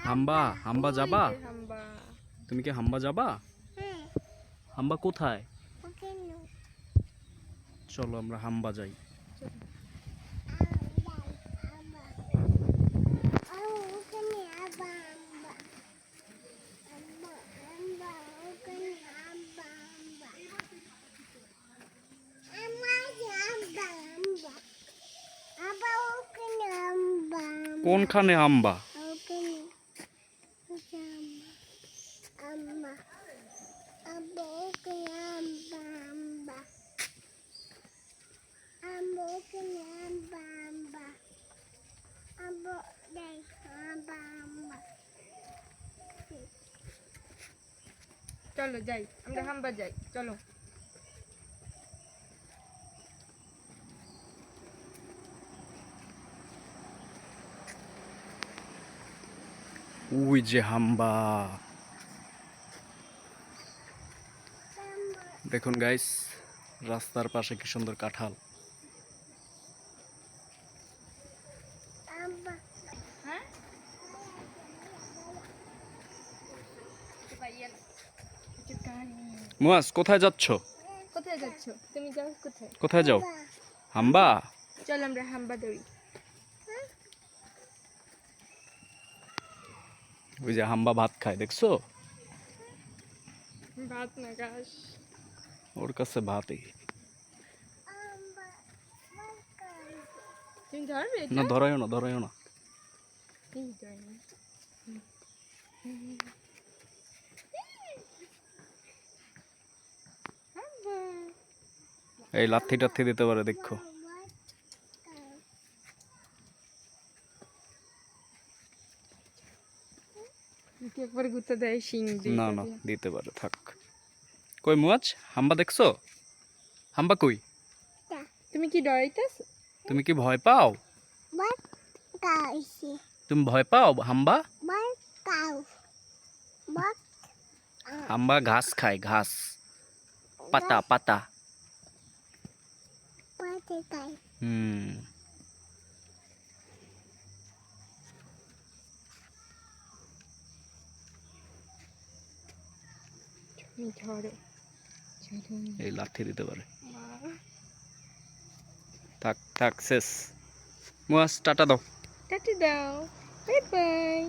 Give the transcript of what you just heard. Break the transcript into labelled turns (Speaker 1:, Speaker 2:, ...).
Speaker 1: হাম্বা হাম্বা যাবা?
Speaker 2: হাম্বা।
Speaker 1: তুমি কি হাম্বা যাবা? হাম্বা কোথায়? চলো আমরা হাম্বা যাই। কোনখানে হাম্বা?
Speaker 2: চলো যাই, আমরা হাম্বা যাই, চলো।
Speaker 1: ওই যে হাম্বা, দেখুন গাইস, রাস্তার পাশে কি সুন্দর কাঁঠাল।
Speaker 2: হ্যাঁ,
Speaker 1: মুয়াজ কোথায় যাচ্ছ?
Speaker 2: কোথায় যাচ্ছ? তুমি যাও কোথায়?
Speaker 1: কোথায় যাও? হাম্বা।
Speaker 2: চল আমরা হাম্বা দৌড়ি।
Speaker 1: ওই যে হাম্বা ভাত খায়, দেখছো?
Speaker 2: ভাত না ঘাস।
Speaker 1: ওর কাছে ভাতই।
Speaker 2: তুমি ধরবে
Speaker 1: না, ধরাইও না, ধরাইও না। এই লাথি টাথি দিতে পারে, দেখো।
Speaker 2: একবার গুঁতো দেয় শিং দিয়ে।
Speaker 1: না না, দিতে পারে, থাক। কই মুয়াজ, হাম্বা দেখছো? হাম্বা কই?
Speaker 2: তুমি কি ডরাইতেছ?
Speaker 1: তুমি কি ভয় পাও? তুমি ভয় পাও হাম্বা? হাম্বা ঘাস খায়, ঘাস, পাতা পাতা। হুম।
Speaker 2: ধরো,
Speaker 1: এই লাথি দিতে পারে। থাক থাক, শেষ। মুয়াজ টাটা দাও।
Speaker 2: টাটা দাও, বাই বাই।